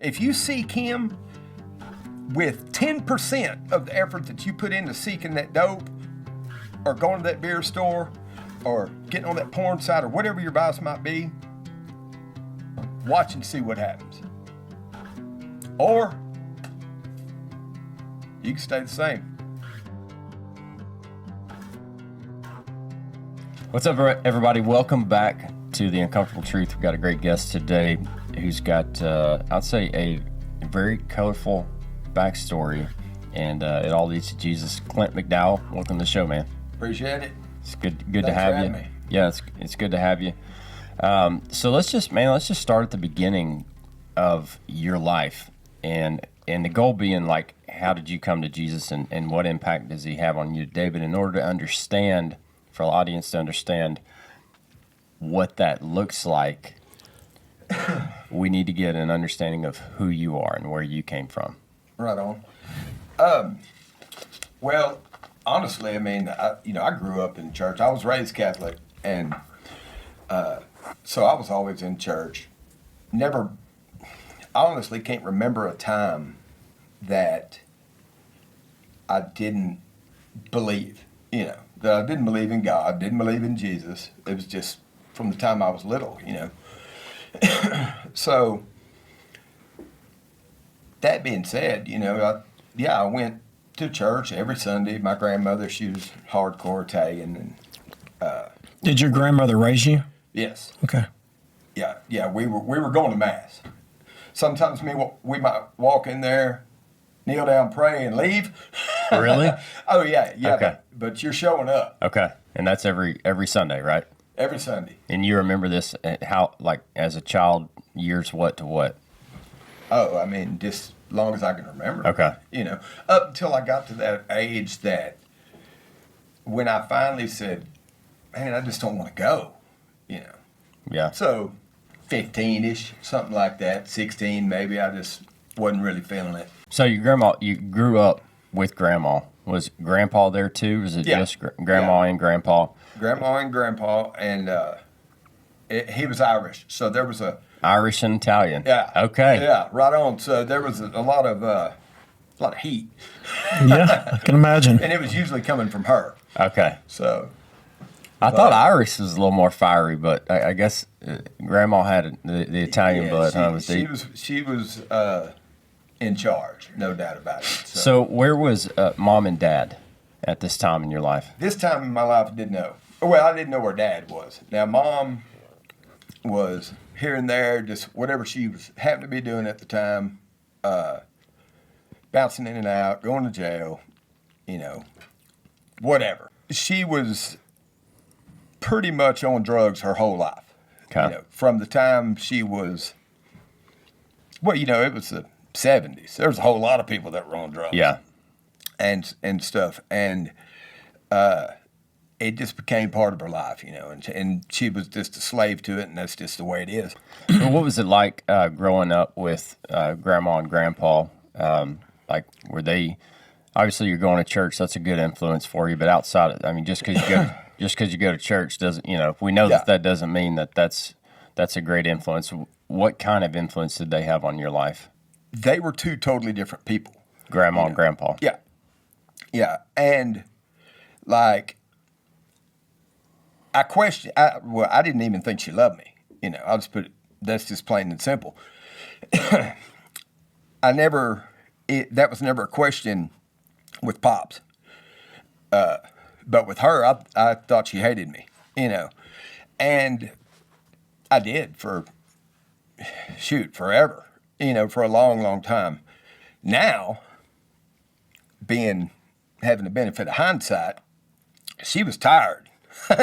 If you seek him with 10% of the effort that you put into seeking that dope, or going to that beer store, or getting on that porn site, or whatever your vice might be, watch and see what happens. Or you can stay the same. What's up, everybody? Welcome back to The Uncomfortable Truth. We've got a great guest today who's got, I'd say, a very colorful backstory, and it all leads to Jesus. Clint McDowell, welcome to the show, man. Appreciate it. It's good Thanks to have for you. having me. Yeah, it's good to have you. So let's just start at the beginning of your life, and the goal being, like, how did you come to Jesus, and what impact does he have on you today? But in order to understand, for the audience to understand what that looks like, we need to get an understanding of who you are and where you came from. Right on. Well, honestly, I mean, I grew up in church. I was raised Catholic, and so I was always in church. I honestly can't remember a time that I didn't believe, that I didn't believe in God, didn't believe in Jesus. It was just from the time I was little, So, that being said, I went to church every Sunday. My grandmother, she was hardcore Italian. And, Did your grandmother raise you? yes. Okay. Yeah, we were going to Mass. Sometimes we might walk in there, kneel down, pray, and leave. Really? Oh, yeah. Okay. But you're showing up. Okay, and that's every Sunday, right? Every Sunday. And you remember this, how, like, as a child, years what to what? Oh, I mean, just as long as I can remember. Okay. Up until I got to that age that when I finally said, man, I just don't want to go, Yeah. So 15-ish, something like that, 16 maybe, I just wasn't really feeling it. So you grew up with grandma. Was grandpa there too? Was it just grandma and grandpa? Grandma and grandpa, and he was Irish, so there was a... Irish and Italian. Yeah. Okay. Yeah, right on. So there was a lot of heat. Yeah, I can imagine. And it was usually coming from her. Okay. So... I thought Irish was a little more fiery, but I guess grandma had the Italian blood. She was in charge, no doubt about it. So where was mom and dad at this time in your life? This time in my life, I didn't know. Well, I didn't know where dad was. Now, mom was here and there, just whatever she was happened to be doing at the time, bouncing in and out, going to jail, whatever. She was pretty much on drugs her whole life. Okay. From the time she was, it was the 70s. There was a whole lot of people that were on drugs. Yeah. And stuff. And it just became part of her life, and she was just a slave to it, and that's just the way it is. Well, what was it like growing up with grandma and grandpa? Like, were they, obviously you're going to church, that's a good influence for you, but outside of, I mean, just because you go to church doesn't, we know that doesn't mean that's a great influence. What kind of influence did they have on your life? They were two totally different people. Grandma and grandpa. Yeah. Yeah. And like, I didn't even think she loved me. I'll just put it, that's just plain and simple. That was never a question with Pops. But with her, I thought she hated me, and I did for forever, for a long, long time. Now, having the benefit of hindsight, she was tired,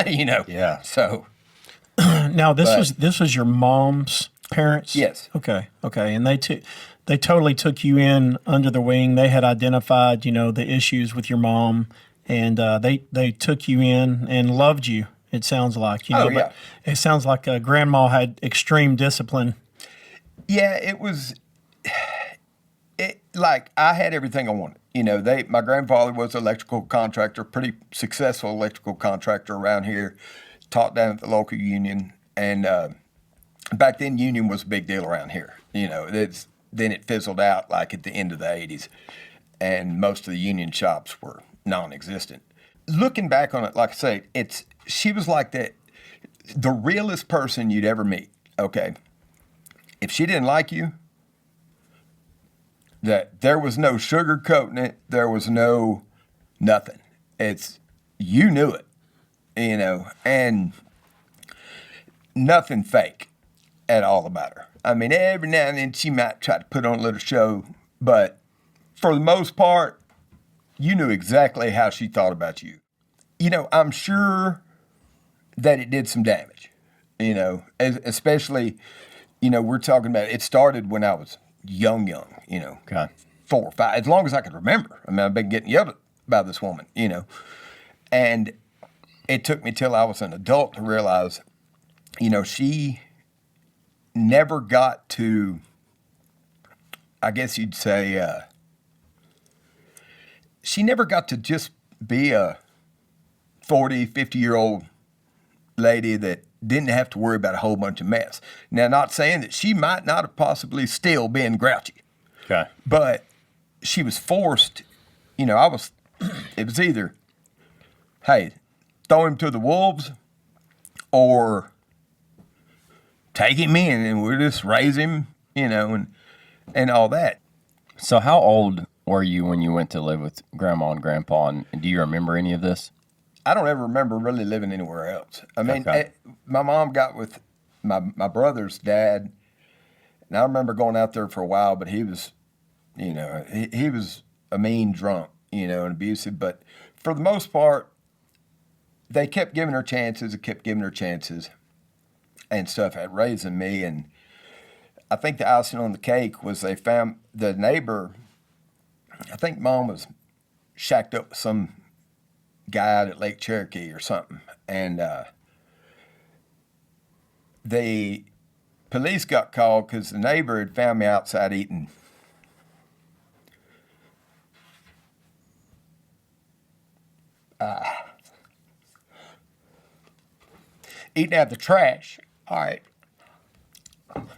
Yeah. So Now, this was your mom's parents? Yes. Okay. And they totally took you in under the wing. They had identified, the issues with your mom, and they took you in and loved you. It sounds like, yeah. But it sounds like grandma had extreme discipline. Yeah, it was. Like I had everything I wanted. My grandfather was an electrical contractor, pretty successful electrical contractor around here. Taught down at the local union, and back then union was a big deal around here. then it fizzled out like at the end of the 80s, and most of the union shops were non-existent. Looking back on it, like I say, she was like the realest person you'd ever meet, okay? If she didn't like you, that there was no sugarcoating it, there was no nothing. You knew it, and nothing fake at all about her. I mean, every now and then she might try to put on a little show, but for the most part, you knew exactly how she thought about you. I'm sure that it did some damage, especially, we're talking about, it started when I was young, Okay. 4 or 5, as long as I could remember. I mean, I've been getting yelled at by this woman, and it took me till I was an adult to realize, she never got to, I guess you'd say, she never got to just be a 40, 50-year-old lady that didn't have to worry about a whole bunch of mess. Now, not saying that she might not have possibly still been grouchy. Okay. But she was forced, it was either, hey, throw him to the wolves or take him in and we'll just raise him, and all that. So how old were you when you went to live with Grandma and Grandpa, and do you remember any of this? I don't ever remember really living anywhere else. I mean, Okay. My mom got with my brother's dad, and I remember going out there for a while, but he was, he was a mean drunk, and abusive. But for the most part, they kept giving her chances and stuff at raising me. And I think the icing on the cake was they found the neighbor, I think Mom was shacked up with some guy out at Lake Cherokee or something. And the police got called because the neighbor had found me outside eating out the trash. All right.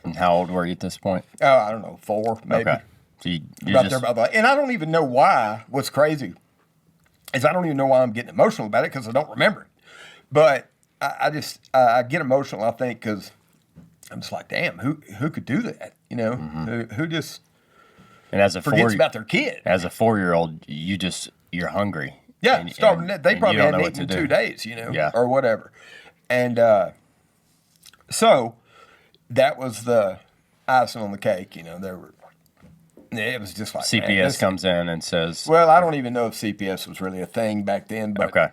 And how old were you at this point? Oh, I don't know, 4 maybe. Okay. So you're Right just, there by the, and I don't even know why. What's crazy is I don't even know why I'm getting emotional about it because I don't remember it. But I get emotional, I think, because I'm just like, damn, who could do that? Who just and as a forgets about their kid? As a 4-year-old, you're hungry. Yeah, And- starving. and- They and probably you don't know hadn't what eaten in to do. 2 days, Yeah. or whatever. And so that was the icing on the cake. It was just like, man, CPS comes in and says, Well, I don't even know if CPS was really a thing back then, but okay,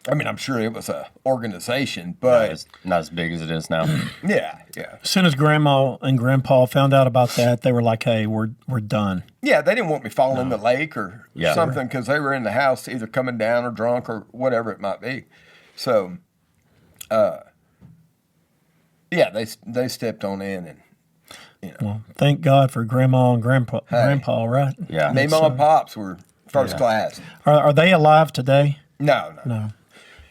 I mean, I'm sure it was a organization, but it's not as big as it is now. yeah. As soon as Grandma and Grandpa found out about that, they were like, "Hey, we're done." Yeah, they didn't want me falling in the lake or Yeah. something because they were in the house either coming down or drunk or whatever it might be. So, yeah, they stepped on in and, Well, thank God for Grandma and Grandpa, right? Yeah. me, mom, and pops were first class. Are they alive today? No. No.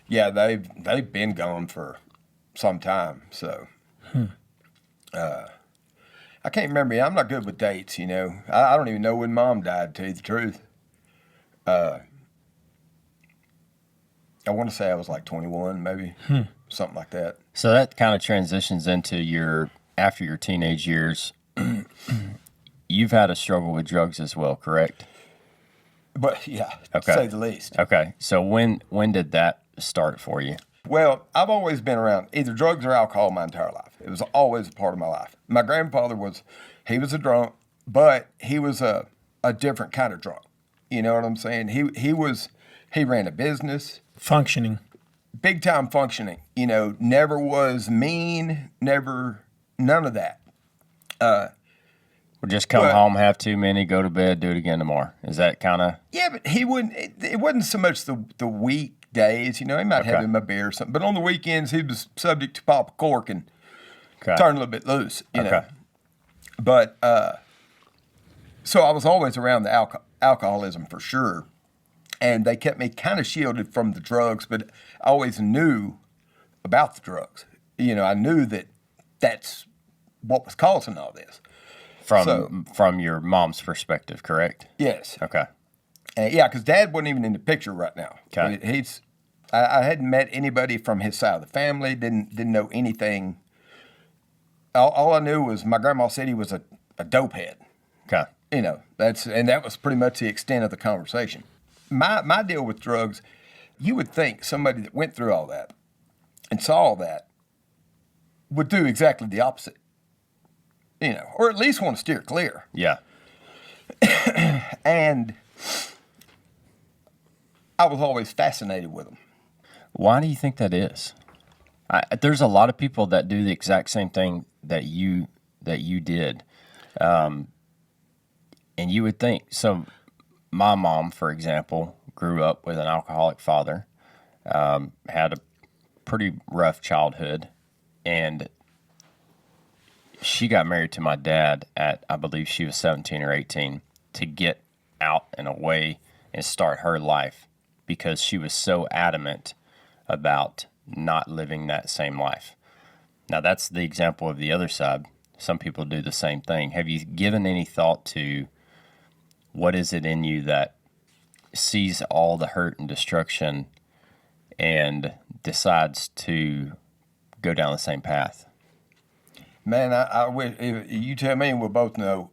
Yeah, they've been gone for some time. So, I can't remember. I'm not good with dates. I don't even know when Mom died. To tell you the truth, I want to say I was like 21, maybe something like that. So that kind of transitions into after your teenage years. You've had a struggle with drugs as well, correct? But yeah, Okay. to say the least. Okay. So when did that start for you? Well, I've always been around either drugs or alcohol my entire life. It was always a part of my life. My grandfather he was a drunk, but he was a different kind of drunk. You know what I'm saying? He ran a business, Functioning. big time functioning. Never was mean, none of that. Or just come Well- home, have too many, go to bed, do it again tomorrow. Is that kind of Yeah, but he wouldn't. It wasn't so much the weekdays. He might have Okay. him a beer or something. But on the weekends, he was subject to pop a cork and okay? turn a little bit loose. You know. Okay. But so I was always around the alcoholism for sure, and they kept me kind of shielded from the drugs. But I always knew about the drugs. I knew that that's what was causing all this. From your mom's perspective, correct? Yes. Okay. Yeah, because Dad wasn't even in the picture right now. Okay. I hadn't met anybody from his side of the family. Didn't know anything. All I knew was my grandma said he was a dope head. Okay. That was pretty much the extent of the conversation. My deal with drugs, you would think somebody that went through all that and saw all that would do exactly the opposite. Or at least want to steer clear. Yeah. And I was always fascinated with them. Why do you think that is? There's a lot of people that do the exact same thing that you did, and you would think. So, my mom, for example, grew up with an alcoholic father, had a pretty rough childhood, and she got married to my dad at, I believe she was 17 or 18, to get out and away and start her life because she was so adamant about not living that same life. Now, that's the example of the other side. Some people do the same thing. Have you given any thought to what is it in you that sees all the hurt and destruction and decides to go down the same path? Man, I wish if you tell me, we'll both know.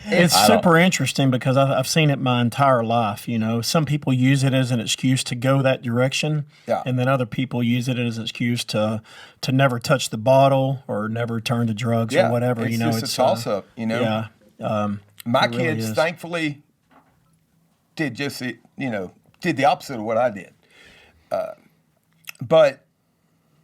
It's super interesting because I've seen it my entire life. Some people use it as an excuse to go that direction, and then other people use it as an excuse to never touch the bottle or never turn to drugs or whatever. It's just a toss up. Yeah. My really kids, thankfully, did the opposite of what I did. But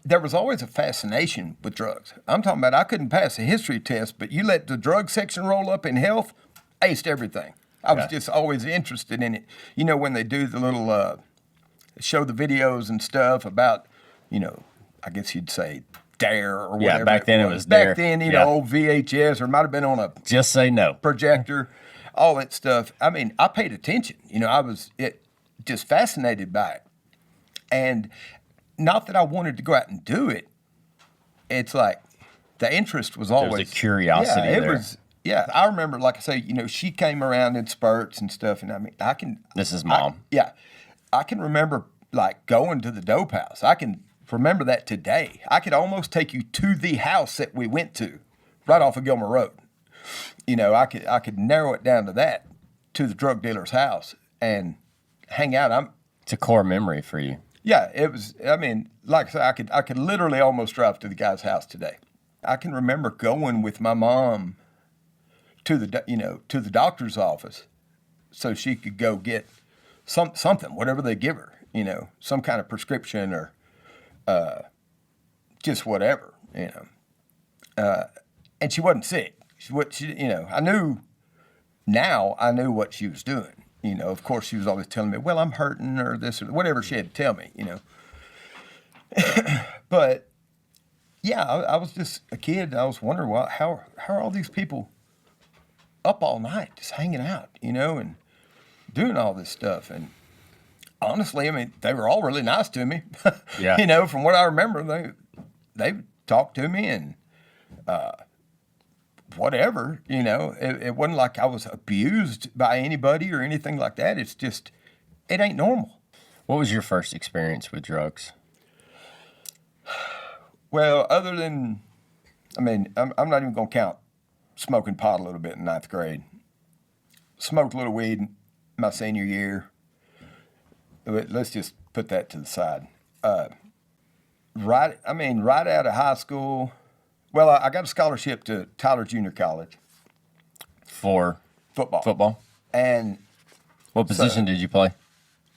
there was always a fascination with drugs. I'm talking about I couldn't pass a history test, but you let the drug section roll up in health, aced everything. I was just always interested in it. When they do the little, show the videos and stuff about, I guess you'd say Dare or whatever. Yeah, back then it was Dare. Back then, old VHS, or it might have been on a Just Say No projector, all that stuff. I mean, I paid attention. I was just fascinated by it. And not that I wanted to go out and do it. It's like the interest was always. There's a curiosity there. I remember, like I say, she came around in spurts and stuff, and I mean, This is Mom. I can remember like going to the dope house. I can remember that today. I could almost take you to the house that we went to, right off of Gilmer Road. I could narrow it down to that, to the drug dealer's house, and hang out. It's a core memory for you. Yeah, it was. I mean, like I said, I could literally almost drive to the guy's house today. I can remember going with my mom to the doctor's office, so she could go get something, whatever they give her, some kind of prescription or just whatever, and she wasn't sick. I knew what she was doing. Of course, she was always telling me, well, I'm hurting or this or whatever she had to tell me, But, yeah, I was just a kid. I was wondering, how are all these people up all night just hanging out, and doing all this stuff? And honestly, I mean, they were all really nice to me. Yeah. From what I remember, they talked to me and whatever, it wasn't like I was abused by anybody or anything like that. It's just, it ain't normal. What was your first experience with drugs? Well, other than, I mean, I'm not even going to count smoking pot a little bit in ninth grade. Smoked a little weed my senior year. Let's just put that to the side. Right out of high school. Well, I got a scholarship to Tyler Junior College. For? Football. And what position did you play?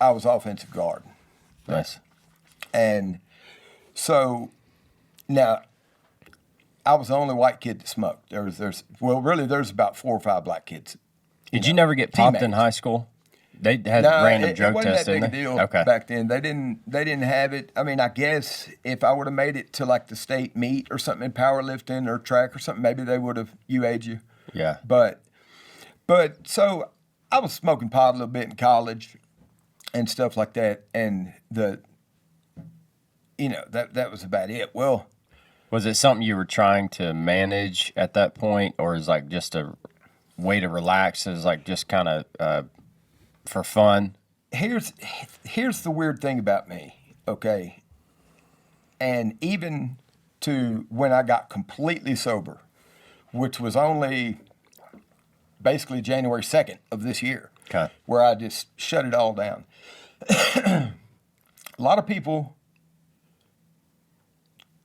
I was offensive guard. Nice. And so now I was the only white kid to smoke. There's about 4 or 5 black kids. Did you never get popped in high school? They had random drug tests, didn't didn't they? they? It wasn't that big a deal back then. They didn't have it. I mean, I guess if I would have made it to like the state meet or something in powerlifting or track or something, maybe they would have UA'd you. Yeah. But so I was smoking pot a little bit in college and stuff like that, and that was about it. Well, Was it something you were trying to manage at that point, or is like just a way to relax? Is like just kind of for fun? Here's the weird thing about me, okay? And even to when I got completely sober, which was only basically January 2nd of this year, Okay. where I just shut it all down. A lot of people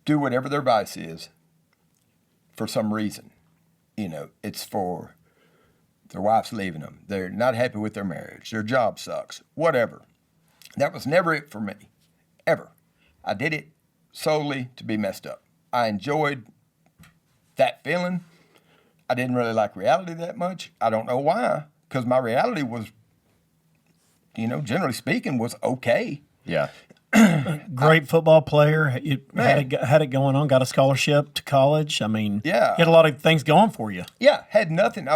do whatever their vice is for some reason. It's for their wife's leaving them. They're not happy with their marriage. Their job sucks. Whatever. That was never it for me, ever. I did it solely to be messed up. I enjoyed that feeling. I didn't really like reality that much. I don't know why, because my reality was, generally speaking, was okay. Yeah. Great football player. You had it going on. Got a scholarship to college. I mean, Yeah. you had a lot of things going for you. Yeah, had nothing.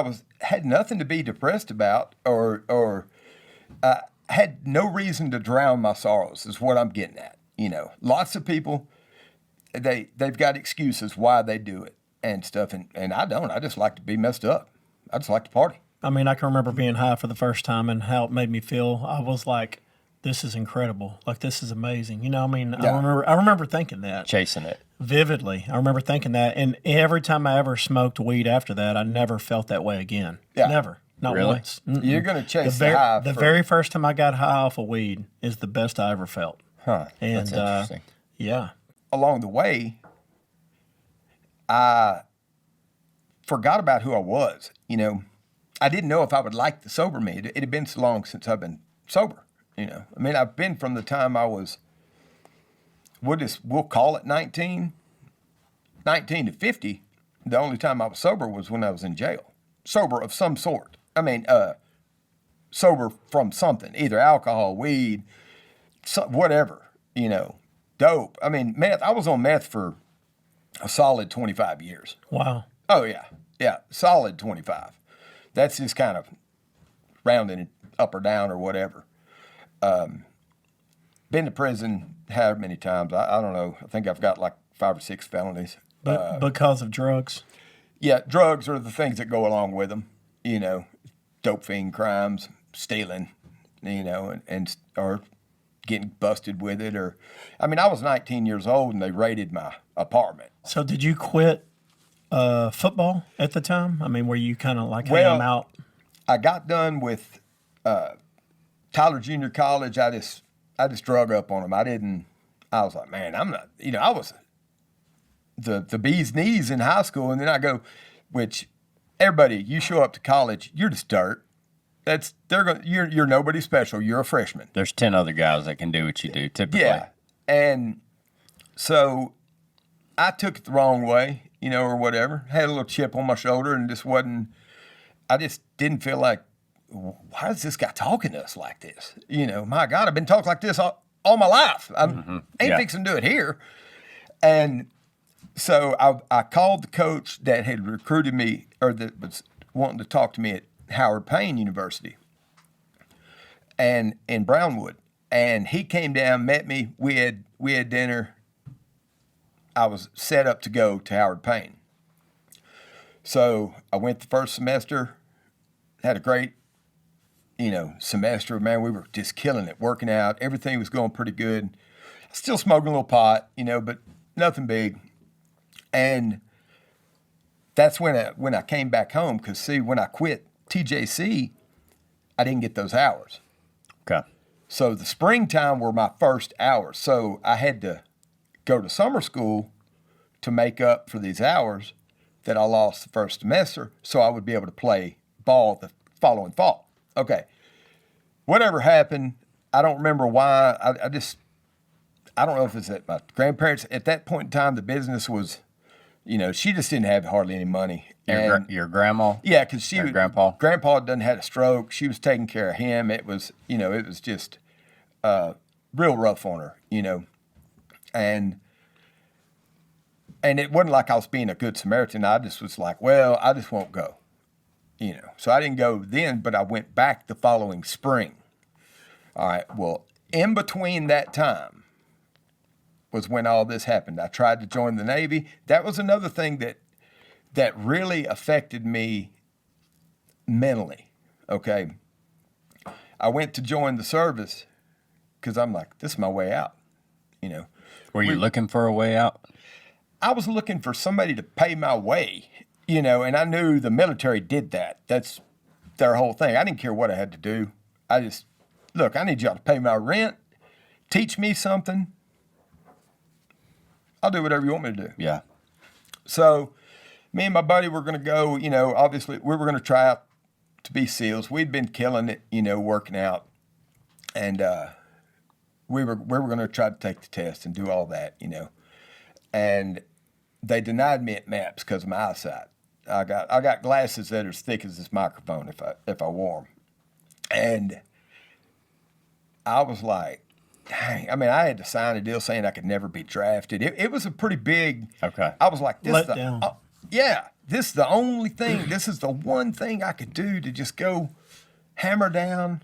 Had nothing to be depressed about, or had no reason to drown my sorrows. Is what I'm getting at. Lots of people, they've got excuses why they do it and stuff, and I don't. I just like to be messed up. I just like to party. I mean, I can remember being high for the first time and how it made me feel. I was like, this is incredible. Like, this is amazing. Yeah. I remember thinking that. Chasing it. Vividly. I remember thinking that. And every time I ever smoked weed after that, I never felt that way again. Yeah. Never. Not Really? once. You're going to chase the high. The very first time I got high off of weed is the best I ever felt. Huh. And, That's interesting. Yeah. Along the way, I forgot about who I was. I didn't know if I would like the sober me. It had been so long since I've been sober. I've been from the time I was, we'll call it 19 to 50. The only time I was sober was when I was in jail. Sober of some sort. Sober from something, either alcohol, weed, whatever, dope. Meth. I was on meth for a solid 25 years. Wow. Oh, yeah. Yeah, solid 25. That's just kind of rounding it up or down or whatever. Been to prison how many times? I don't know. I think I've got like 5 or 6 felonies. But because of drugs? Yeah, drugs are the things that go along with them. Dope fiend crimes, stealing, and or getting busted with it. I was 19 years old and they raided my apartment. So did you quit football at the time? Were you kind of like, hey, I'm out? I got done with Tyler Junior College. I just drug up on them. I was like, man, I'm not, I was the bee's knees in high school. And then I go, which everybody, you show up to college, you're just dirt. You're nobody special. You're a freshman. There's 10 other guys that can do what you do typically. Yeah. And so I took it the wrong way, or whatever. Had a little chip on my shoulder and I just didn't feel like, why is this guy talking to us like this? My God, I've been talking like this all my life. Ain't fixing to do it here. And so I called the coach that had recruited me, or that was wanting to talk to me at Howard Payne University and in Brownwood. And he came down, met me. We had dinner. I was set up to go to Howard Payne. So I went the first semester, had a great, semester. Man, we were just killing it, working out. Everything was going pretty good. Still smoking a little pot, but nothing big. And that's when I came back home, because, see, when I quit TJC, I didn't get those hours. Okay. So the springtime were my first hours. So I had to go to summer school to make up for these hours that I lost the first semester, so I would be able to play ball the following fall. Okay. Whatever happened, I don't remember why. I don't know if it's that my grandparents, at that point in time, the business was, she just didn't have hardly any money. Your grandma? Yeah, because grandpa had had a stroke. She was taking care of him. It was, it was just real rough on her, and it wasn't like I was being a good Samaritan. I just was like, well, I just won't go, So I didn't go then, but I went back the following spring. All right. Well, in between that time, was when all this happened. I tried to join the Navy. That was another thing that really affected me mentally. Okay. I went to join the service because I'm like, this is my way out. Were you looking for a way out? I was looking for somebody to pay my way, and I knew the military did that. That's their whole thing. I didn't care what I had to do. I just, look, I need y'all to pay my rent, teach me something. I'll do whatever you want me to do. Yeah. So me and my buddy were going to go, obviously we were going to try out to be SEALs. We'd been killing it, working out. And we were going to try to take the test and do all that, And they denied me at MAPS because of my eyesight. I got glasses that are as thick as this microphone if I wore them. And I was like, dang, I had to sign a deal saying I could never be drafted. It was a pretty big. Okay. I was like, this is the only thing. This is the one thing I could do to just go hammer down.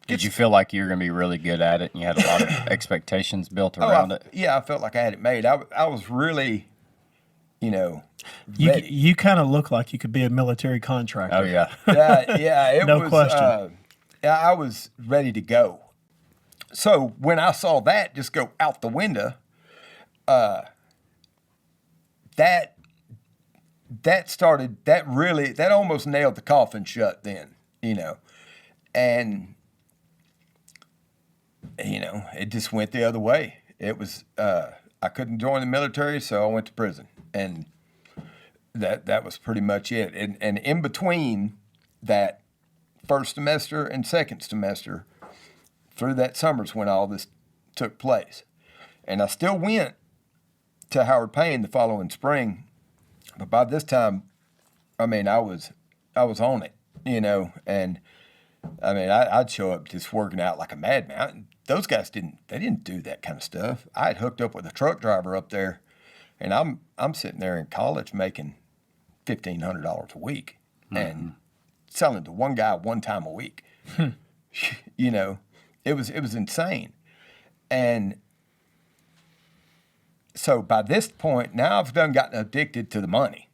Did you feel like you were going to be really good at it and you had a lot of expectations built around it? Yeah, I felt like I had it made. I was really, ready. You kind of look like you could be a military contractor. Oh, yeah. Yeah, it no was, question. I was ready to go. So when I saw that just go out the window, that almost nailed the coffin shut then, and, it just went the other way. It was, I couldn't join the military, so I went to prison, and that was pretty much it. And in between that first semester and second semester, through that summer's when all this took place. And I still went to Howard Payne the following spring, but by this time, I was on it, and I'd show up just working out like a madman. Those guys didn't do that kind of stuff. I had hooked up with a truck driver up there, and I'm sitting there in college making $1,500 a week and selling to one guy one time a week. It was insane. And so by this point, now I've gotten addicted to the money.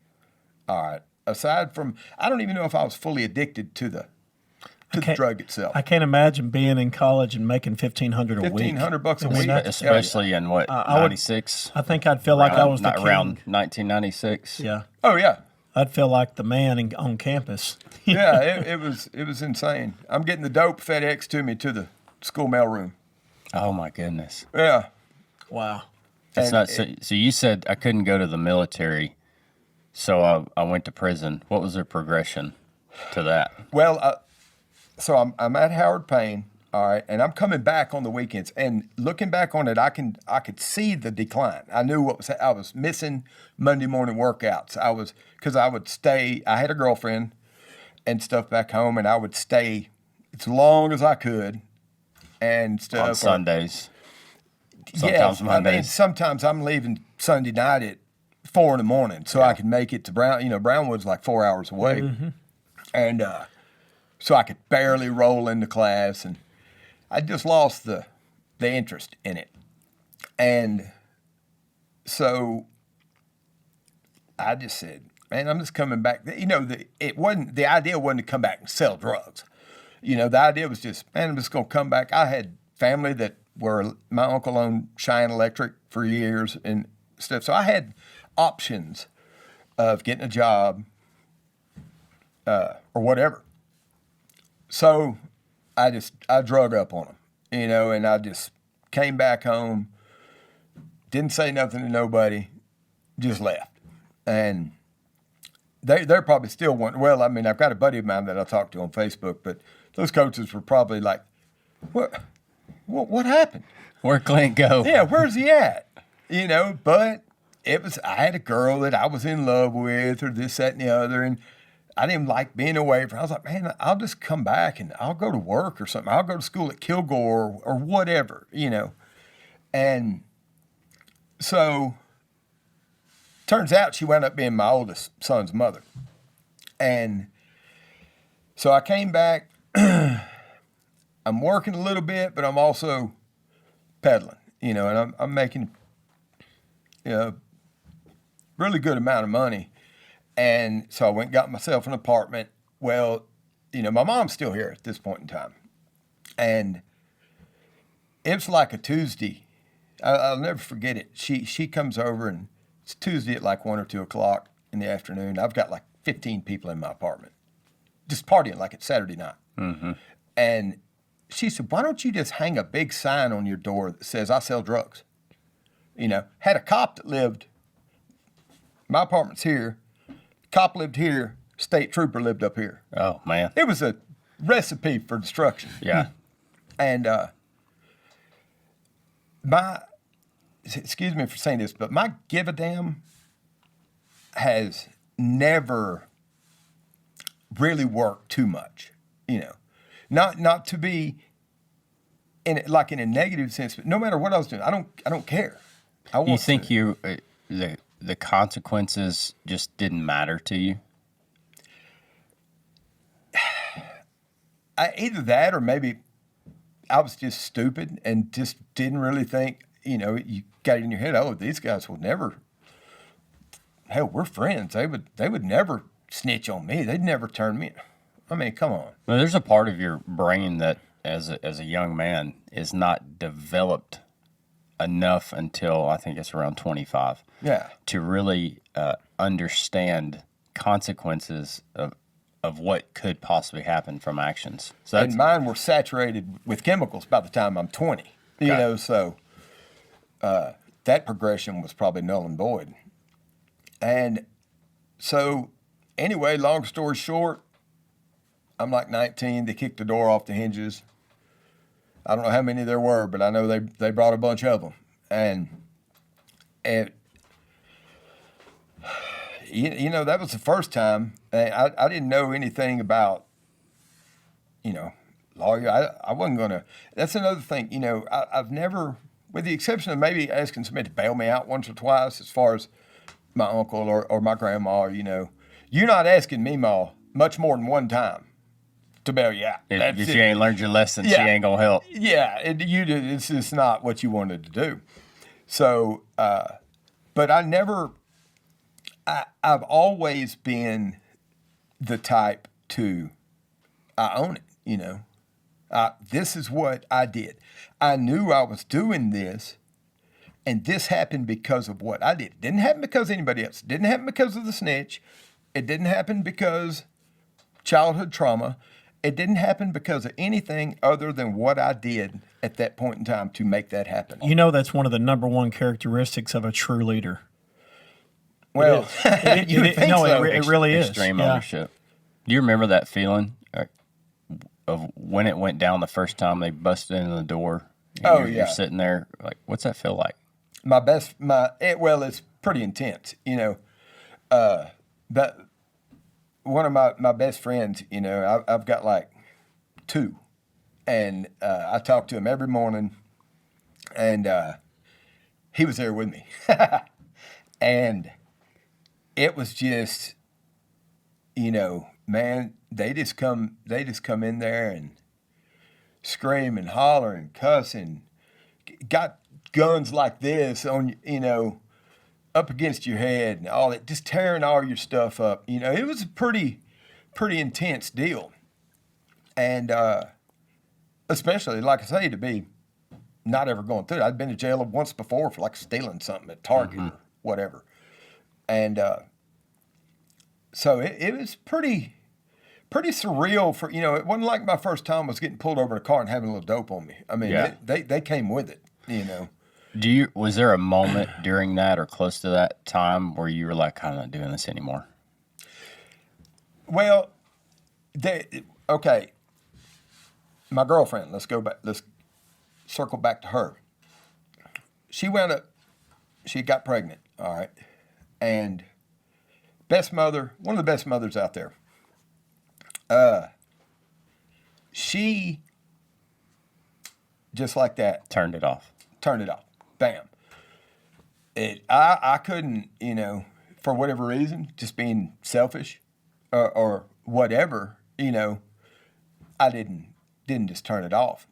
All right. Aside from, I don't even know if I was fully addicted to the drug itself. I can't imagine being in college and making $1,500 a week. $1,500 a week, especially in what, 96? I think I'd feel like I was the king. Around 1996. Yeah. Oh yeah. I'd feel like the man on campus. Yeah, it was insane. I'm getting the dope FedEx to me to the school mailroom. Oh my goodness. Yeah. Wow. It's not so you said I couldn't go to the military, so I went to prison. What was the progression to that? Well, so I'm at Howard Payne, all right, and I'm coming back on the weekends. And looking back on it, I could see the decline. I knew I was missing Monday morning workouts. Because I would stay. I had a girlfriend and stuff back home, and I would stay as long as I could and stuff. On Sundays. Sometimes Mondays. Sometimes I'm leaving Sunday night at 4 a.m. so I could make it to Brownwood's like 4 hours away. And so I could barely roll into class, and I just lost the interest in it. And so I just said, man, I'm just coming back. The idea wasn't to come back and sell drugs. The idea was just, man, I'm just going to come back. I had family that my uncle owned Cheyenne Electric for years and stuff. So I had options of getting a job or whatever. So I drug up on them, and I just came back home, didn't say nothing to nobody, just left. And they're probably still wondering, well, I've got a buddy of mine that I talked to on Facebook, but those coaches were probably like, what happened? Where'd Clint go? Yeah, where's he at? But I had a girl that I was in love with, or this, that, and the other, and I didn't like being away from her. I was like, man, I'll just come back and I'll go to work or something. I'll go to school at Kilgore or whatever, And so turns out she wound up being my oldest son's mother. And so I came back. I'm working a little bit, but I'm also peddling, and I'm making really good amount of money. And so I went and got myself an apartment. Well, my mom's still here at this point in time. And it was like a Tuesday. I'll never forget it. She comes over, and it's Tuesday at like 1 or 2 o'clock in the afternoon. I've got like 15 people in my apartment, just partying like it's Saturday night. Mm-hmm. And she said, why don't you just hang a big sign on your door that says, I sell drugs? Had a cop that lived, my apartment's here, cop lived here, state trooper lived up here. Oh, man. It was a recipe for destruction. Yeah. And excuse me for saying this, but my give a damn has never really worked too much. Not to be in a negative sense, but no matter what I was doing, I don't care. You think the consequences just didn't matter to you? Either that, or maybe I was just stupid and just didn't really think. You got it in your head, oh, these guys will never. Hell, we're friends. They would never snitch on me. They'd never turn me. I mean, come on. Well, there's a part of your brain that, as a young man, is not developed enough until I think it's around 25. Yeah. To really understand consequences of what could possibly happen from actions. So and mine were saturated with chemicals by the time I'm 20. So that progression was probably null and void. And so, anyway, long story short, I'm like 19. They kicked the door off the hinges. I don't know how many there were, but I know they brought a bunch of them. And that was the first time. I didn't know anything about, lawyer. I wasn't going to. That's another thing. I've never, with the exception of maybe asking somebody to bail me out once or twice, as far as my uncle or my grandma, you're not asking me, Ma, much more than one time to bail you out. If you ain't learned your lesson, she ain't going to help. Yeah, it's just not what you wanted to do. So, but I've always been the type to, I own it, this is what I did. I knew I was doing this, and this happened because of what I did. It didn't happen because of anybody else. It didn't happen because of the snitch. It didn't happen because childhood trauma. It didn't happen because of anything other than what I did at that point in time to make that happen. That's one of the number one characteristics of a true leader. Well, you would think so. It really is. Extreme ownership. Do you remember that feeling of when it went down the first time they busted into the door? You're sitting there like, what's that feel like? It's pretty intense, But one of my best friends, I've got like 2, and I talk to him every morning, and he was there with me, and it was just, man, they just come in there and scream and holler and cuss and got guns like this on, up against your head and all that, just tearing all your stuff up. It was a pretty intense deal. And especially, like I say, to be not ever going through it. I'd been to jail once before for like stealing something at Target or whatever. And so it was pretty surreal for, it wasn't like my first time was getting pulled over in a car and having a little dope on me. I mean, they came with it, Was there a moment during that or close to that time where you were like, I'm not doing this anymore? Well, okay. My girlfriend, let's circle back to her. She got pregnant, all right, and one of the best mothers out there. She, just like that, turned it off. Bam. I couldn't, for whatever reason, just being selfish or whatever, I didn't just turn it off.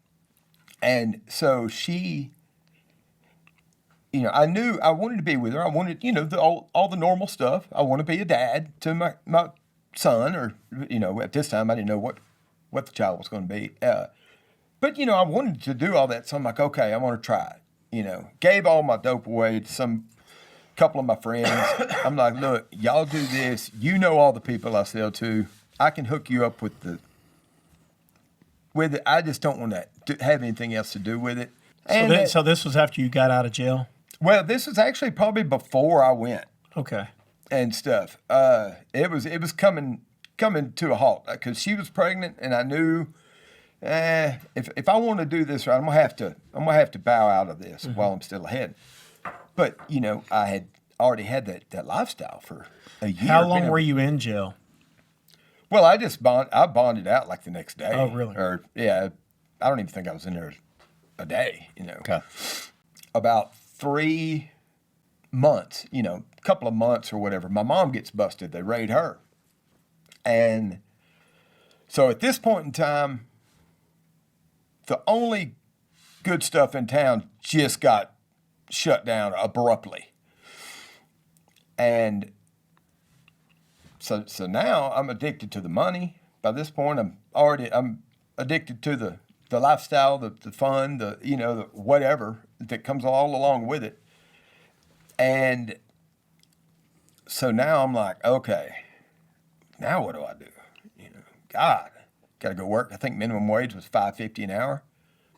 And so she I knew I wanted to be with her. I wanted, all the normal stuff. I want to be a dad to my son, or, at this time I didn't know what the child was going to be. But, I wanted to do all that. So I'm like, okay, I want to try it. Gave all my dope away to some couple of my friends. I'm like, look, y'all do this. All the people I sell to. I can hook you up with it. I just don't want to have anything else to do with it. So this was after you got out of jail? Well, this was actually probably before I went. Okay. And stuff. It was coming to a halt because she was pregnant, and I knew if I want to do this right, I'm gonna have to bow out of this while I'm still ahead. But I had already had that lifestyle for a year. How long were you in jail? Well, I bonded out like the next day. Oh, really? Or I don't even think I was in there a day. Okay. About 3 months, a couple of months or whatever. My mom gets busted. They raid her, and so at this point in time, the only good stuff in town just got shut down abruptly. And so now I'm addicted to the money. By this point, I'm addicted to the lifestyle, the fun, the whatever that comes all along with it. And so now I'm like, okay, now what do I do? God, got to go work. I think minimum wage was $5.50 an hour.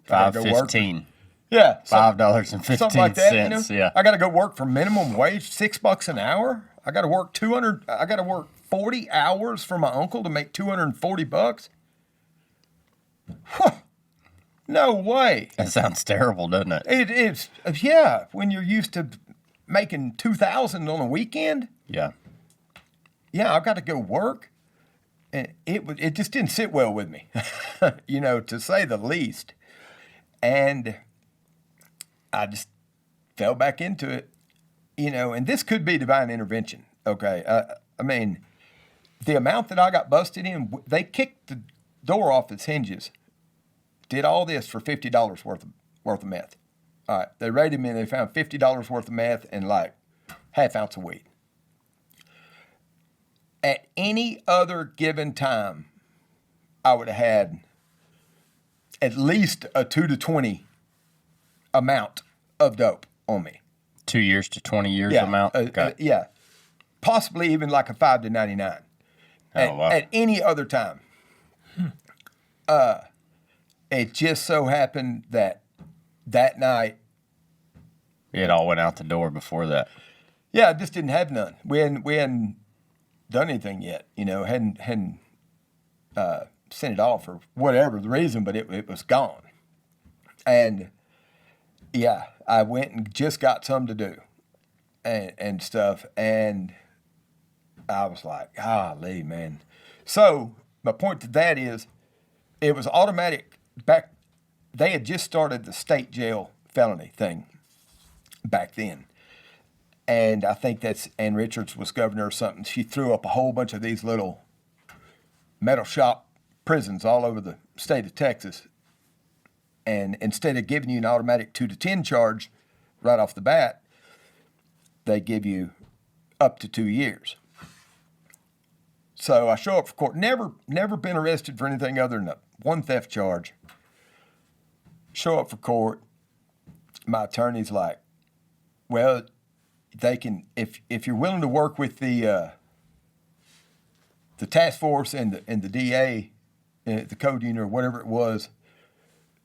$5.15. Yeah, $5.15. Something like that. Yeah, I got to go work for minimum wage, $6 an hour. I got to work 40 hours for my uncle to make $240. No way. That sounds terrible, doesn't it? It is. Yeah, when you're used to making $2,000 on a weekend. Yeah. Yeah, I've got to go work. And it just didn't sit well with me, to say the least. And I just fell back into it, and this could be divine intervention. Okay. I mean, the amount that I got busted in, they kicked the door off its hinges, did all this for $50 worth of meth. All right. They raided me and they found $50 worth of meth and like half ounce of weed. At any other given time, I would have had at least a 2 to 20 amount of dope on me. 2 years to 20 years Yeah, amount? Okay. Yeah. Possibly even like a 5 to 99. Wow. At any other time. It just so happened that night. It all went out the door before that. Yeah, I just didn't have none. We hadn't done anything yet, hadn't sent it off for whatever the reason, but it was gone. And yeah, I went and just got something to do and stuff. And I was like, golly, man. So my point to that is it was automatic back. They had just started the state jail felony thing back then. And I think that's Ann Richards was governor or something. She threw up a whole bunch of these little metal shop prisons all over the state of Texas. And instead of giving you an automatic 2 to 10 charge right off the bat, they give you up to 2 years. So I show up for court. Never been arrested for anything other than one theft charge. Show up for court. My attorney's like, well, they can, if you're willing to work with the task force and the DA, the code unit or whatever it was,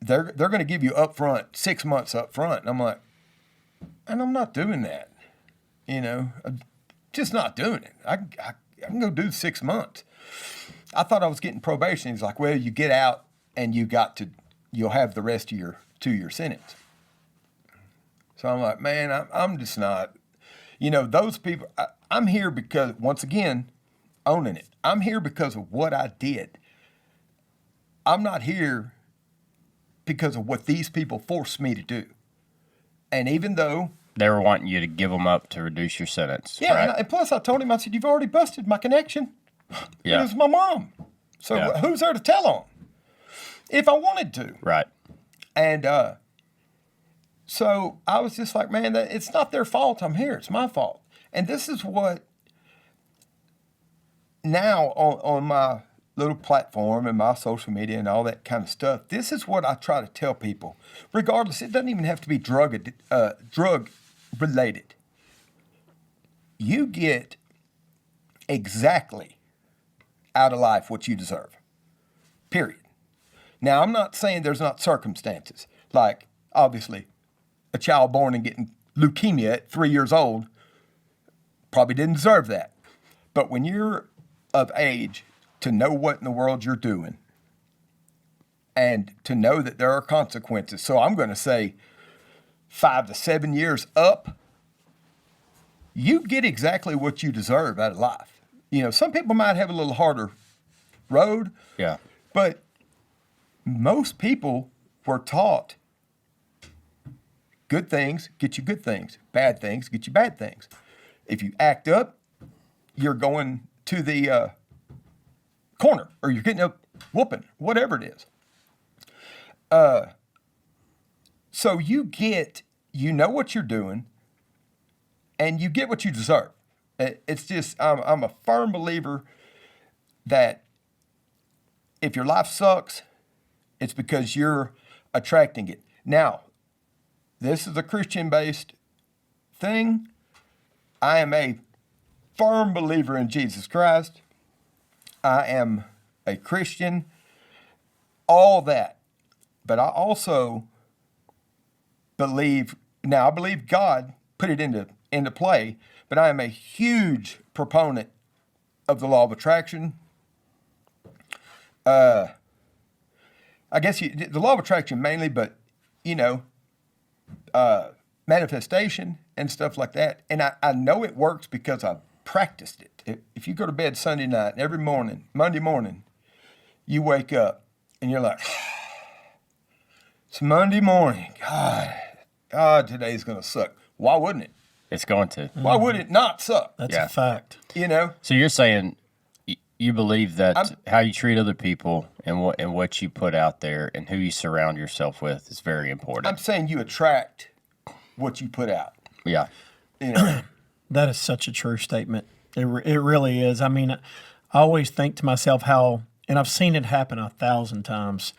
they're going to give you up front 6 months up front. And I'm like, and I'm not doing that, I'm just not doing it. I can go do 6 months. I thought I was getting probation. He's like, well, you get out and you'll have the rest of your 2-year sentence. So I'm like, man, I'm just not. Those people, I'm here because, once again, owning it. I'm here because of what I did. I'm not here because of what these people forced me to do. And even though they were wanting you to give them up to reduce your sentence. Yeah, right? and plus I told him, I said, you've already busted my connection. Yeah. It was my mom. So who's there to tell on? If I wanted to. Right. And So I was just like, man, it's not their fault I'm here. It's my fault. And this is what now on my little platform and my social media and all that kind of stuff, this is what I try to tell people. Regardless, it doesn't even have to be drug related. You get exactly out of life what you deserve. Period. Now, I'm not saying there's not circumstances. Like, obviously, a child born and getting leukemia at 3 years old probably didn't deserve that. But when you're of age to know what in the world you're doing and to know that there are consequences. So I'm going to say 5 to 7 years up, you get exactly what you deserve out of life. You know, some people might have a little harder road. Yeah. But most people were taught good things get you good things, bad things get you bad things. If you act up, you're going to the corner, or you're getting a whooping, whatever it is. So you know what you're doing, and you get what you deserve. It's just, I'm a firm believer that if your life sucks, it's because you're attracting it. Now, this is a Christian-based thing. I am a firm believer in Jesus Christ. I am a Christian, all that. But I also believe God put it into play, but I am a huge proponent of the law of attraction. I guess the law of attraction mainly, but, manifestation and stuff like that. And I know it works because I've practiced it. If you go to bed Sunday night and every morning, Monday morning, you wake up and you're like, it's Monday morning. God, today's going to suck. Why wouldn't it? It's going to. Why would it not suck? That's a fact. So you're saying you believe that how you treat other people and what you put out there and who you surround yourself with is very important. I'm saying you attract what you put out. Yeah. That is such a true statement. It really is. I mean, I always think to myself how, and I've seen it happen 1,000 times,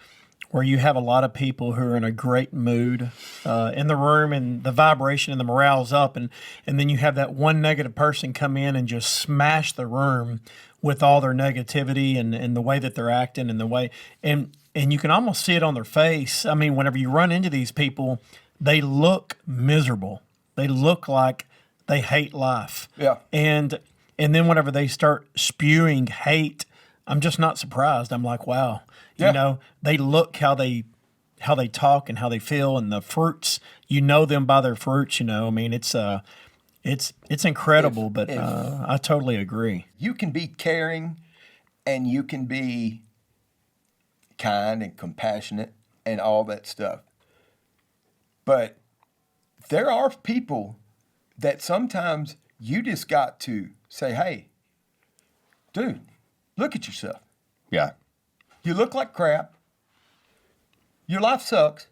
where you have a lot of people who are in a great mood in the room and the vibration and the morale's up, and then you have that one negative person come in and just smash the room with all their negativity and the way that they're acting and the way, and you can almost see it on their face. I mean, whenever you run into these people, they look miserable. They look like they hate life. Yeah. And then whenever they start spewing hate, I'm just not surprised. I'm like, wow. Yeah. They look how they talk and how they feel, and the fruits, them by their fruits, I mean, it's incredible, but I totally agree. You can be caring and you can be kind and compassionate and all that stuff. But there are people that sometimes you just got to say, hey, dude, look at yourself. Yeah. You look like crap. Your life sucks.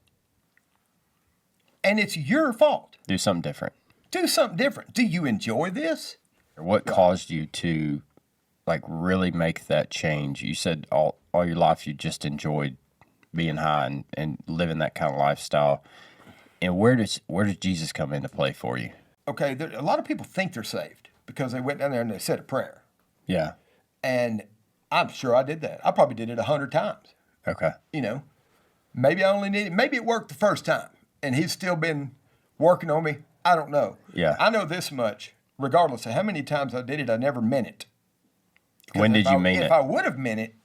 And it's your fault. Do something different. Do something different. Do you enjoy this? What caused you to really make that change? You said all your life you just enjoyed being high and living that kind of lifestyle. And where does Jesus come into play for you? Okay, a lot of people think they're saved because they went down there and they said a prayer. Yeah. And I'm sure I did that. I probably did it 100 times. Okay. Maybe I only needed, maybe it worked the first time and he's still been working on me. I don't know. Yeah. I know this much, regardless of how many times I did it, I never meant it. When did you mean it? If I would have meant it,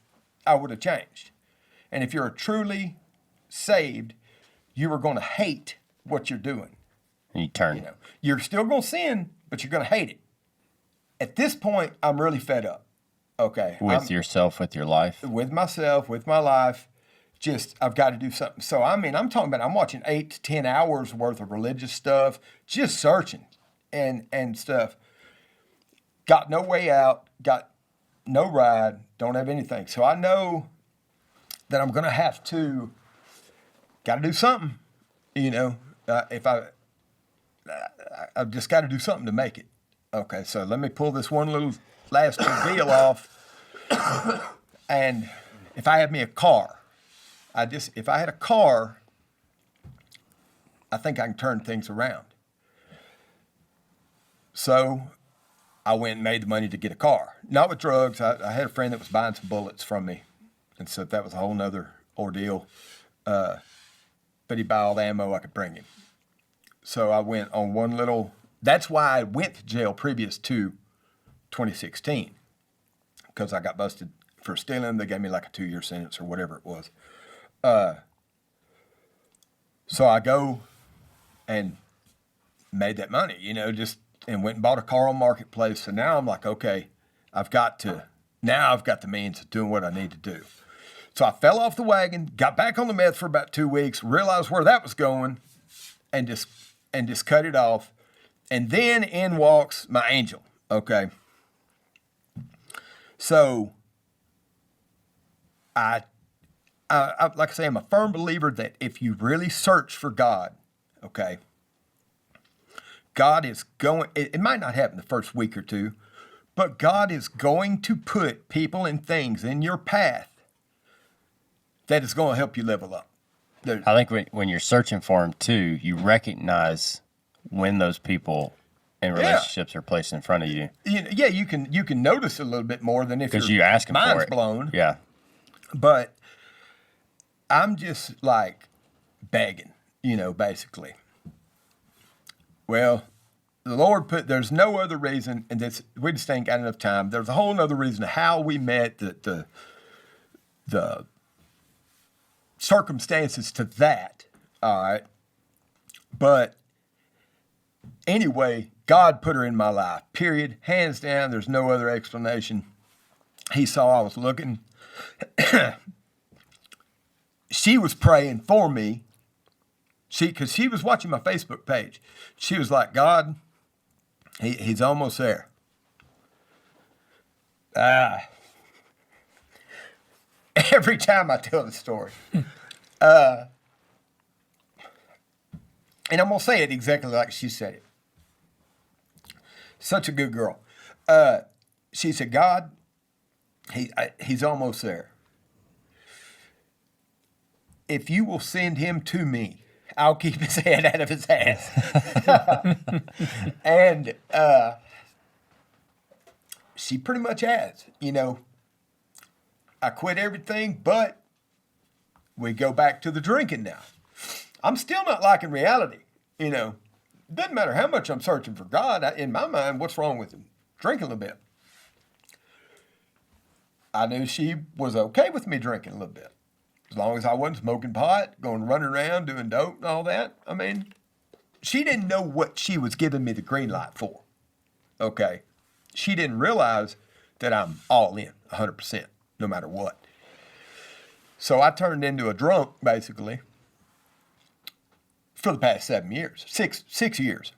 I would have changed. And if you're truly saved, you are going to hate what you're doing. And you turn. You're still going to sin, but you're going to hate it. At this point, I'm really fed up. Okay. With yourself, with your life? With myself, with my life. Just, I've got to do something. So, I mean, I'm talking about, I'm watching 8 to 10 hours worth of religious stuff, just searching and stuff. Got no way out, got no ride, don't have anything. So I know that I'm going to have to, got to do something, I've just got to do something to make it. Okay, so let me pull this one little last little deal off. And if I had me a car, if I had a car, I think I can turn things around. So I went and made the money to get a car. Not with drugs. I had a friend that was buying some bullets from me. And so that was a whole nother ordeal. But he'd buy all the ammo I could bring him. So I went on that's why I went to jail previous to 2016. Because I got busted for stealing. They gave me like a 2-year sentence or whatever it was. So I go and made that money, and went and bought a car on Marketplace. So now I'm like, okay, I've got the means of doing what I need to do. So I fell off the wagon, got back on the meth for about 2 weeks, realized where that was going, and just cut it off. And then in walks my angel. Okay. So I like I say, I'm a firm believer that if you really search for God, okay, God is going, it might not happen the first week or two, but God is going to put people and things in your path that is going to help you level up. I think when you're searching for them too, you recognize when those people and relationships are placed in front of you. Yeah, you can notice a little bit more than if you ask them mind's for it. Blown. Yeah. But I'm just like begging, basically. Well, the Lord there's no other reason, and we just ain't got enough time. There's a whole other reason how we met, the circumstances to that, all right? But anyway, God put her in my life, period. Hands down, there's no other explanation. He saw I was looking. She was praying for me. Because she was watching my Facebook page. She was like, God, he's almost there. Every time I tell the story. And I'm going to say it exactly like she said it. Such a good girl. She said, God, he's almost there. If you will send him to me, I'll keep his head out of his ass. And she pretty much has, I quit everything, but we go back to the drinking now. I'm still not liking reality, Doesn't matter how much I'm searching for God. In my mind, what's wrong with him? Drinking a little bit. I knew she was okay with me drinking a little bit. As long as I wasn't smoking pot, going running around, doing dope and all that. I mean, she didn't know what she was giving me the green light for. Okay. She didn't realize that I'm all in, 100%, no matter what. So I turned into a drunk, basically, for the past 7 years, six years.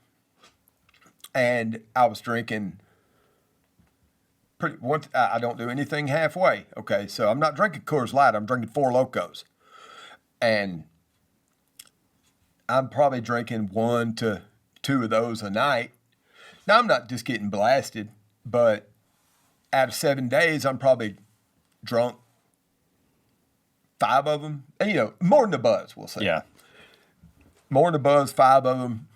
And I was drinking I don't do anything halfway. Okay, so I'm not drinking Coors Light. I'm drinking Four Locos. And I'm probably drinking 1 to 2 of those a night. Now, I'm not just getting blasted, but out of 7 days, I'm probably drunk 5 of them. And, more than a buzz, we'll say. Yeah. More than a buzz, 5 of them.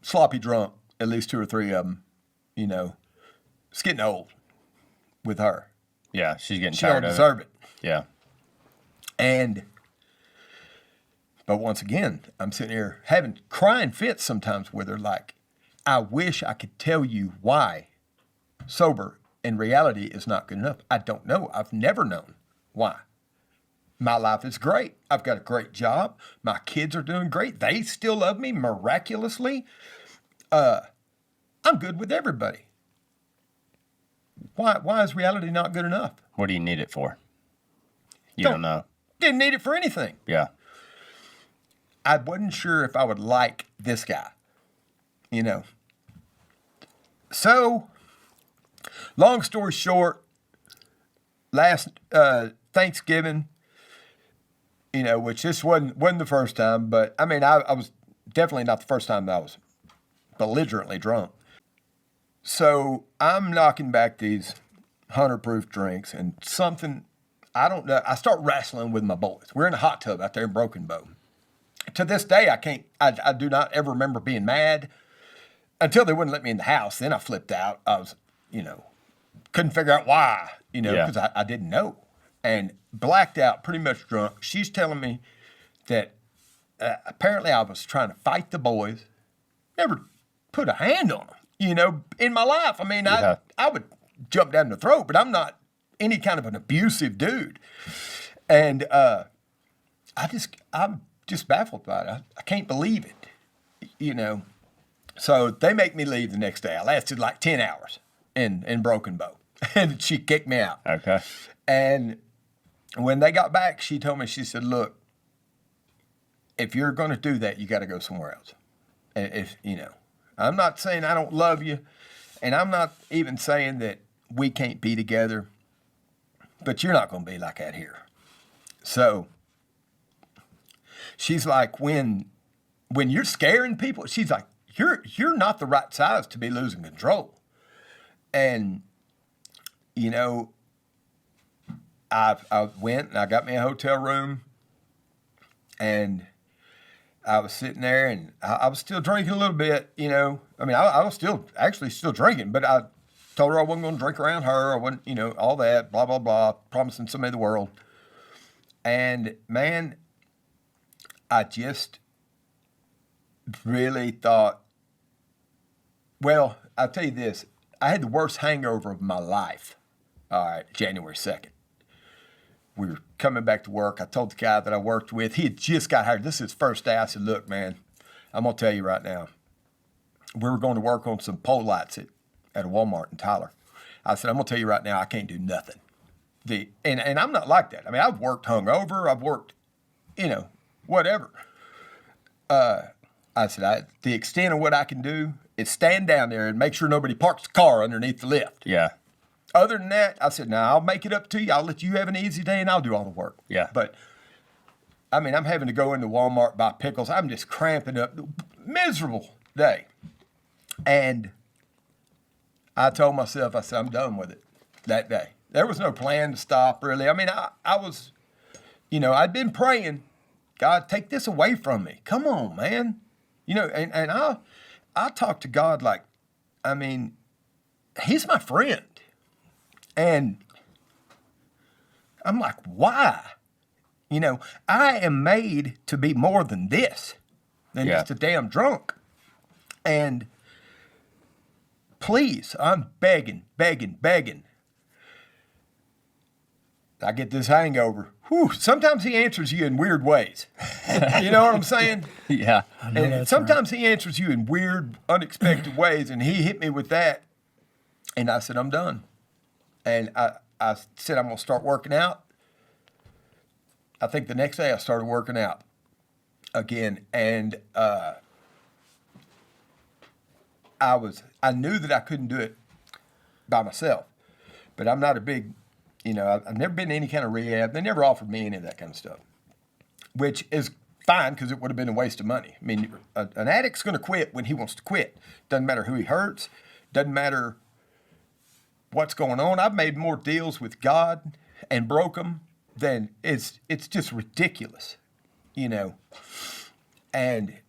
Sloppy drunk, at least 2 or 3 of them. It's getting old with her. Yeah, she's getting she tired don't of deserve it. Yeah. But once again, I'm sitting here crying fits sometimes with her, like, I wish I could tell you why sober in reality is not good enough. I don't know. I've never known why. My life is great. I've got a great job. My kids are doing great. They still love me miraculously. I'm good with everybody. Why is reality not good enough? What do you need it for? You don't know. Didn't need it for anything. Yeah. I wasn't sure if I would like this guy. So, long story short, last Thanksgiving, which this wasn't the first time, but I mean, I was definitely not the first time that I was belligerently drunk. So I'm knocking back these 100-proof drinks, and something, I don't know, I start wrestling with my boys. We're in a hot tub out there in Broken Bow. To this day, I do not ever remember being mad until they wouldn't let me in the house. Then I flipped out. I was, couldn't figure out why, because I didn't know. And blacked out, pretty much drunk. She's telling me that apparently I was trying to fight the boys. Never put a hand on them, in my life. I mean, I would jump down the throat, but I'm not any kind of an abusive dude. And I'm just baffled by it. I can't believe it, So they make me leave the next day. I lasted like 10 hours in Broken Bow, and she kicked me out. Okay. And when they got back, she told me, she said, look, if you're going to do that, you got to go somewhere else. If, I'm not saying I don't love you, and I'm not even saying that we can't be together, but you're not going to be like that here. So she's like, when you're scaring people, she's like, you're not the right size to be losing control. And, I went and I got me a hotel room, and I was sitting there, and I was still drinking a little bit, I mean, I was still drinking, but I told her I wasn't going to drink around her. I wasn't, all that, blah, blah, blah, promising somebody the world. And, man, I just really thought, well, I'll tell you this. I had the worst hangover of my life, all right, January 2nd. We were coming back to work. I told the guy that I worked with, he had just got hired. This is his first day. I said, look, man, I'm going to tell you right now. We were going to work on some pole lights at a Walmart in Tyler. I said, I'm going to tell you right now, I can't do nothing. And I'm not like that. I mean, I've worked hungover. I've worked, whatever. I said, the extent of what I can do is stand down there and make sure nobody parks the car underneath the lift. Yeah. Other than that, I said, I'll make it up to you. I'll let you have an easy day, and I'll do all the work. Yeah. But, I mean, I'm having to go into Walmart, buy pickles. I'm just cramping up. Miserable day. And I told myself, I said, I'm done with it that day. There was no plan to stop, really. I mean, I was, I'd been praying, God, take this away from me. Come on, man. And I talk to God like, I mean, he's my friend. And I'm like, why? I am made to be more than this, than just a damn drunk. And please, I'm begging. I get this hangover. Whew, sometimes he answers you in weird ways. You know what I'm saying? Yeah. And sometimes he answers you in weird, unexpected ways, and he hit me with that. And I said, I'm done. And I said, I'm going to start working out. I think the next day I started working out again. And I knew that I couldn't do it by myself. But I'm not a big, I've never been in any kind of rehab. They never offered me any of that kind of stuff, which is fine because it would have been a waste of money. I mean, an addict's going to quit when he wants to quit. Doesn't matter who he hurts. Doesn't matter what's going on. I've made more deals with God and broke them than it's just ridiculous, and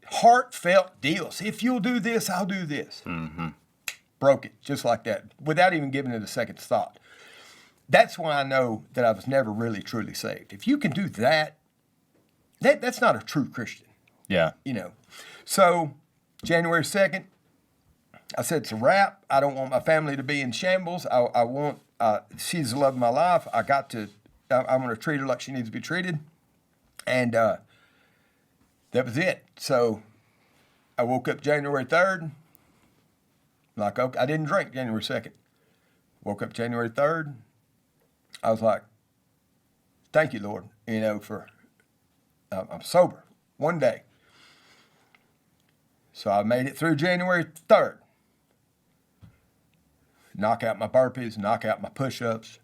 heartfelt deals. If you'll do this, I'll do this. Mm-hmm. Broke it just like that without even giving it a second thought. That's why I know that I was never really truly saved. If you can do that, that's not a true Christian. Yeah. So January 2nd, I said, it's a wrap. I don't want my family to be in shambles. I want, she's the love of my life. I'm going to treat her like she needs to be treated. And that was it. So I woke up January 3rd. Like, okay, I didn't drink January 2nd. Woke up January 3rd. I was like, thank you, Lord, for, I'm sober one day. So I made it through January 3rd. Knock out my burpees, knock out my push-ups.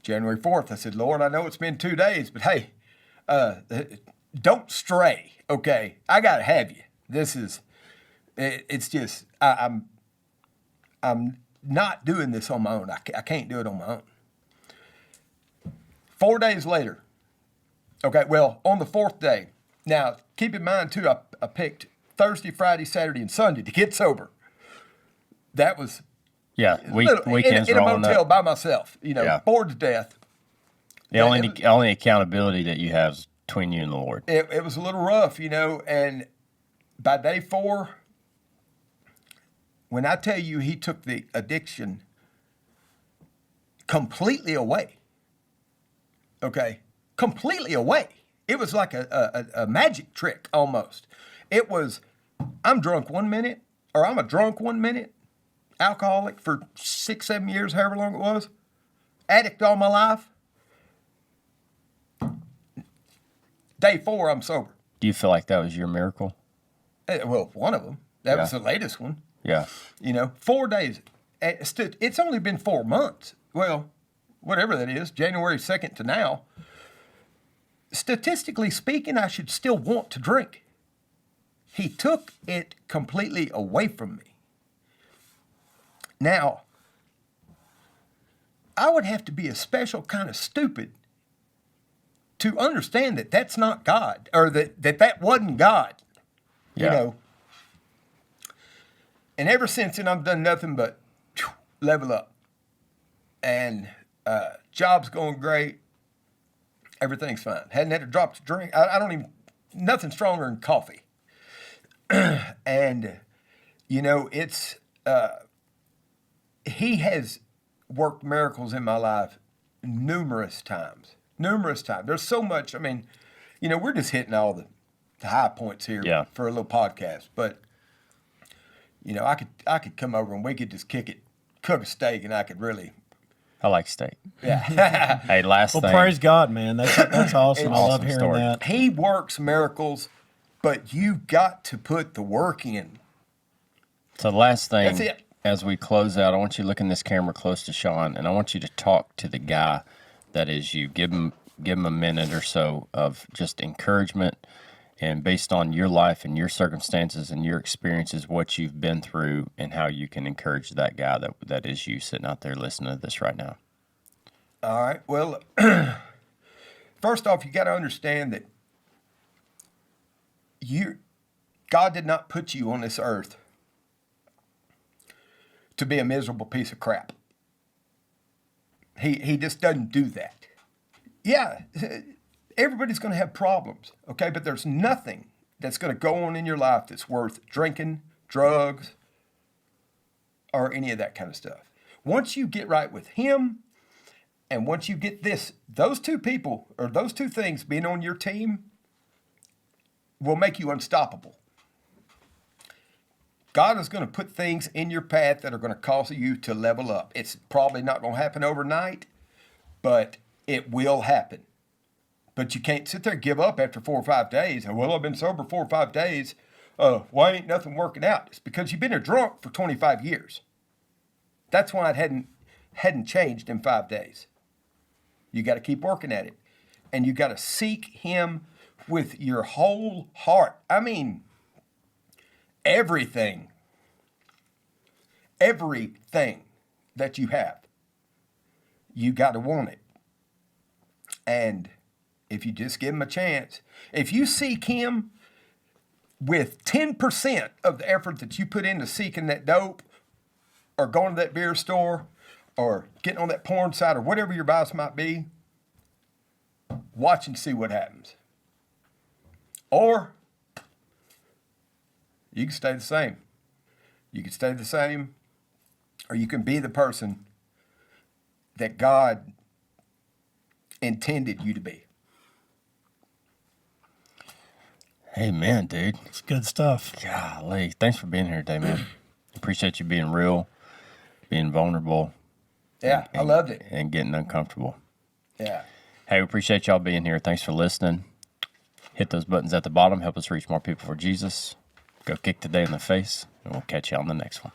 January 4th, I said, Lord, I know it's been 2 days, but hey, don't stray, okay? I got to have you. It's just, I'm not doing this on my own. I can't do it on my own. 4 days later, okay, well, on the fourth day, now keep in mind too, I picked Thursday, Friday, Saturday, and Sunday to get sober. That was weekends in a motel by myself, bored to death. The only accountability that you have is between you and the Lord. It was a little rough, and by day 4, when I tell you he took the addiction completely away, okay, completely away. It was like a magic trick almost. It was, I'm drunk 1 minute, or I'm a drunk 1 minute, alcoholic for 6, 7 years, however long it was, addict all my life. Day 4, I'm sober. Do you feel like that was your miracle? Well, one of them. That was the latest one. Yeah. 4 days. It's only been 4 months. Well, whatever that is, January 2nd to now. Statistically speaking, I should still want to drink. He took it completely away from me. Now, I would have to be a special kind of stupid to understand that that's not God, or that wasn't God, And ever since then, I've done nothing but level up. And job's going great. Everything's fine. Hadn't had a drop to drink. I don't even, nothing stronger than coffee. And, it's, he has worked miracles in my life numerous times. There's so much. I mean, we're just hitting all the high points here for a little podcast. But, I could come over and we could just kick it, cook a steak, and I could really. I like steak. Yeah. Hey, last thing. Well, praise God, man. That's awesome. I love hearing that. He works miracles, but you got to put the work in. So the last thing. That's it. As we close out, I want you to look in this camera close to Sean, and I want you to talk to the guy that is you. Give him a minute or so of just encouragement, and based on your life and your circumstances and your experiences, what you've been through, and how you can encourage that guy that is you sitting out there listening to this right now. All right. Well, first off, you got to understand that God did not put you on this earth to be a miserable piece of crap. He just doesn't do that. Yeah, everybody's going to have problems, okay? But there's nothing that's going to go on in your life that's worth drinking, drugs, or any of that kind of stuff. Once you get right with him, and once you get those two people, or those two things being on your team, will make you unstoppable. God is going to put things in your path that are going to cause you to level up. It's probably not going to happen overnight, but it will happen. But you can't sit there and give up after 4 or 5 days. Well, I've been sober 4 or 5 days. Why ain't nothing working out? It's because you've been a drunk for 25 years. That's why it hadn't changed in 5 days. You got to keep working at it. And you got to seek him with your whole heart. I mean, everything that you have, you got to want it. And if you just give him a chance, if you seek him with 10% of the effort that you put into seeking that dope, or going to that beer store, or getting on that porn site, or whatever your vice might be, watch and see what happens. Or you can stay the same. You can stay the same, or you can be the person that God intended you to be. Amen, dude. It's good stuff. Golly. Thanks for being here today, man. Appreciate you being real, being vulnerable. Yeah, I loved it. And getting uncomfortable. Yeah. Hey, we appreciate y'all being here. Thanks for listening. Hit those buttons at the bottom. Help us reach more people for Jesus. Go kick today in the face, and we'll catch you on the next one.